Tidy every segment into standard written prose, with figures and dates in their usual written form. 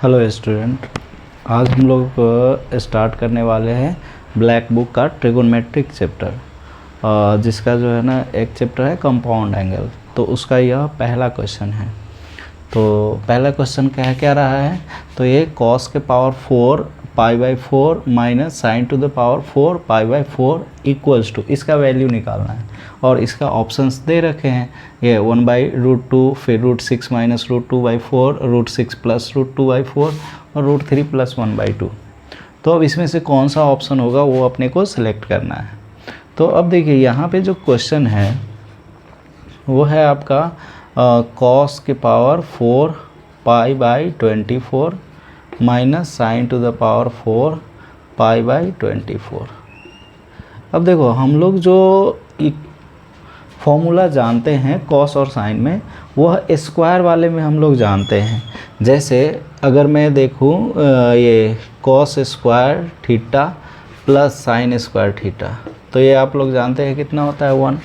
Hello student, आज हम लोग स्टार्ट करने वाले हैं ब्लैक बुक का ट्रिगोनमेट्रिक चैप्टर, जिसका जो है ना एक चैप्टर है कंपाउंड एंगल। तो उसका यह पहला क्वेश्चन है। तो पहला क्वेश्चन क्या रहा है, तो ये cos के power 4 π/4 minus sine to the power 4 π/4 equals to, इसका वैल्यू निकालना है। और इसका ऑप्शंस दे रखे हैं, ये 1/√2, फिर √6 माइनस √2/4, √6 प्लस √2/4 और √3 प्लस 1/2। तो अब इसमें से कौन सा ऑप्शन होगा वो अपने को सिलेक्ट करना है। तो अब देखिए यहाँ पे जो क्वेश्चन है वो है आपका cos के power 4 π/24 minus sine to the power 4 π/24। अब देखो हम लोग जो फॉर्मूला जानते हैं कॉस और साइन में, वह स्क्वायर वाले में हम लोग जानते हैं। जैसे अगर मैं देखूं ये cos square theta plus sine square theta, तो ये आप लोग जानते हैं कितना होता है 1।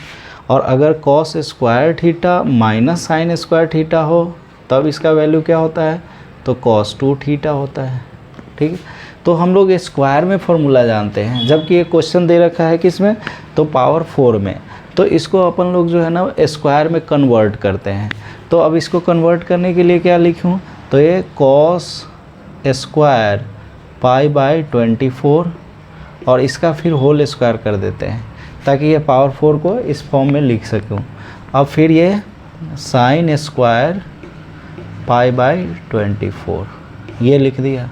और अगर cos square theta minus sine square theta हो तब इसका वैल्यू क्या होता है, तो cos 2 थीटा होता है। ठीक है, तो हम लोग स्क्वायर में फॉर्मूला जानते हैं, जबकि ये क्वेश्चन दे रखा है किसमें, तो पावर 4 में। तो इसको अपन लोग जो है ना स्क्वायर में कन्वर्ट करते हैं। तो अब इसको कन्वर्ट करने के लिए क्या लिखूं, तो ये cos स्क्वायर π/24 और इसका फिर होल स्क्वायर कर देते हैं ताकि ये पावर 4 को इस फॉर्म में लिख सकूं। अब फिर ये साइन स्क्वायर π/24 ये लिख दिया।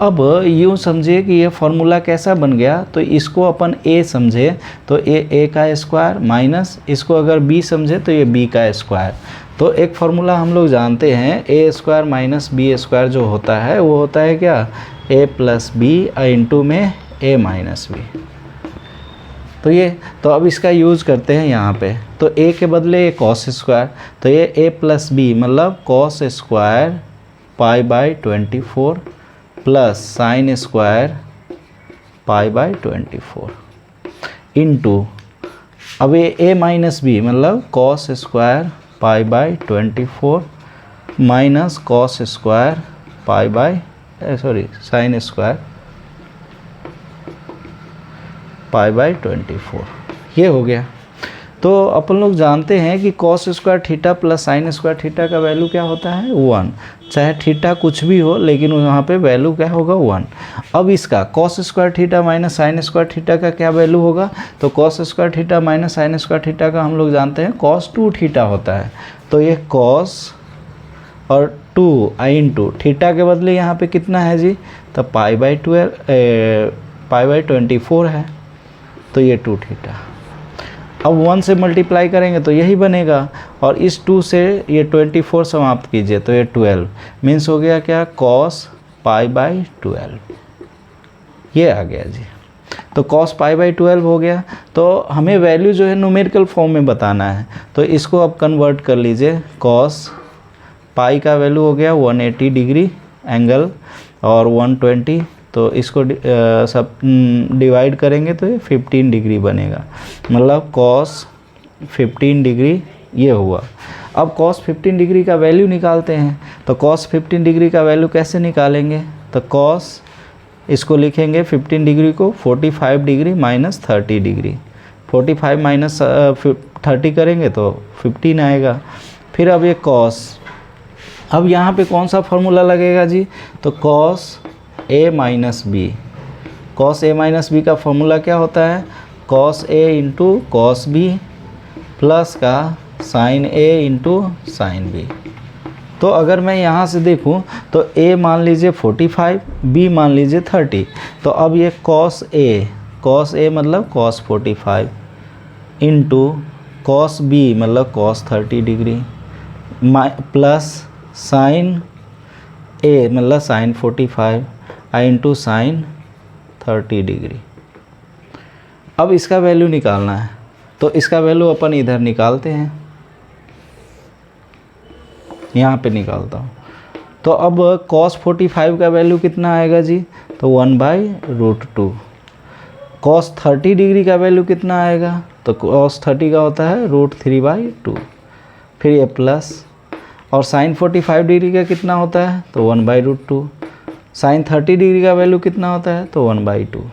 अब यूँ समझिए कि ये फार्मूला कैसा बन गया, तो इसको अपन a समझे तो a का स्क्वायर माइनस इसको अगर b समझे तो ये b का स्क्वायर। तो एक फार्मूला हम लोग जानते हैं a square minus b square जो होता है वो होता है क्या, a प्लस बी इंटू में a माइनस बी। तो अब इसका यूज़ करते हैं यहाँ पे। तो a के बदले ये cos स्क्वायर, तो ये a प्लस बी मतलब cos square π/24 plus sine square π/24 into, अब ये a माइनस बी मतलब cos square π/24 minus cos square sine square π/24 ये हो गया। तो अपन लोग जानते हैं कि cos square theta plus sine square theta का वैल्यू क्या होता है 1, चाहे थीटा कुछ भी हो लेकिन वहाँ पे वैल्यू क्या होगा 1। अब इसका cos square theta minus sine square theta का क्या वैल्यू होगा, तो cos square theta minus sine square theta का हम लोग जानते हैं cos 2 थीटा होता है। तो ये cos और 2 इंटू थीटा के बदले यहाँ पे कितना है जी, तो π/24 है, तो ये 2 थीटा। अब 1 से मल्टीप्लाई करेंगे तो यही बनेगा, और इस 2 से ये 24 समाप्त कीजिए तो ये 12 मीन्स हो गया क्या, cos π/12 ये आ गया जी। तो cos π/12 हो गया। तो हमें वैल्यू जो है न्यूमेरिकल फॉर्म में बताना है, तो इसको अब कन्वर्ट कर लीजिए। cos पाई का वैल्यू हो गया 180 डिग्री एंगल और 120, तो इसको सब डिवाइड करेंगे तो ये 15 डिग्री बनेगा, मतलब cos 15 डिग्री ये हुआ। अब cos 15 डिग्री का वैल्यू निकालते हैं। तो cos 15 डिग्री का वैल्यू कैसे निकालेंगे, तो cos इसको लिखेंगे 15 डिग्री को 45 डिग्री माइनस 30 डिग्री, 45 माइनस 30 करेंगे तो 15 आएगा। फिर अब ये cos, अब यहाँ पे कौन सा फॉर्मूला लगेगा जी, तो cos a minus B. cos a minus B का फॉर्मूला क्या होता है, cos a into cos B plus का sine a into sine B. तो अगर मैं यहाँ से देखूँ तो a मान लीजिए 45, b मान लीजिए 30, तो अब ये cos a मतलब cos 45 इंटू cos b मतलब cos 30 degree plus sign a मतलब साइन 45 इंटू साइन 30 डिग्री। अब इसका वैल्यू निकालना है, तो इसका वैल्यू अपन इधर निकालते हैं, यहाँ पे निकालता हूँ। तो अब cos 45 का वैल्यू कितना आएगा जी, तो 1/√2। cos 30 डिग्री का वैल्यू कितना आएगा, तो cos 30 का होता है √3/2। फिर ये प्लस, और साइन 45 डिग्री का कितना होता है, तो 1/√2। साइन 30 डिग्री का वैल्यू कितना होता है, तो 1/2।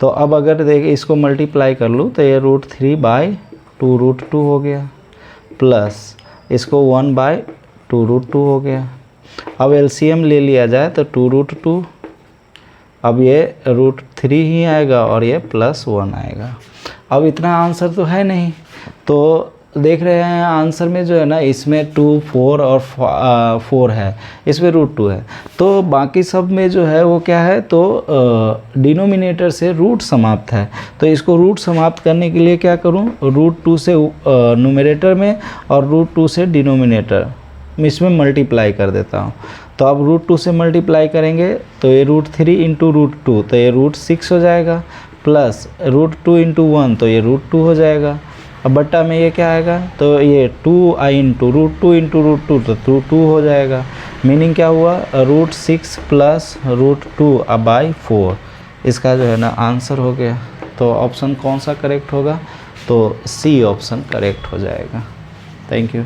तो अब अगर देख इसको मल्टीप्लाई कर लूँ तो ये √3/2√2 हो गया, प्लस इसको 1/2√2 हो गया। अब एलसीएम ले लिया जाए तो 2√2, अब ये √3 ही आएगा और ये +1 आएगा। अब इतना आंसर तो है नहीं, तो देख रहे हैं आंसर में जो है ना, इसमें 2, 4 और 4 है, इसमें √2 है। तो बाकी सब में जो है वो क्या है, तो डिनोमिनेटर से रूट समाप्त है। तो इसको रूट समाप्त करने के लिए क्या करूं, √2 से न्यूमरेटर में और √2 से डिनोमिनेटर इसमें मल्टीप्लाई कर देता हूं। तो अब √2 से मल्टीप्लाई करेंगे तो ये √3 इंटू √2 तो ये √6 हो जाएगा, प्लस √2 इंटू 1 तो ये √2 हो जाएगा। अब बट्टा में ये क्या आएगा, तो ये 2 इंटू √2 इंटू √2 तो √2 हो जाएगा। मीनिंग क्या हुआ, √6 प्लस √2/4 इसका जो है ना आंसर हो गया। तो ऑप्शन कौन सा करेक्ट होगा, तो सी ऑप्शन करेक्ट हो जाएगा। Thank you.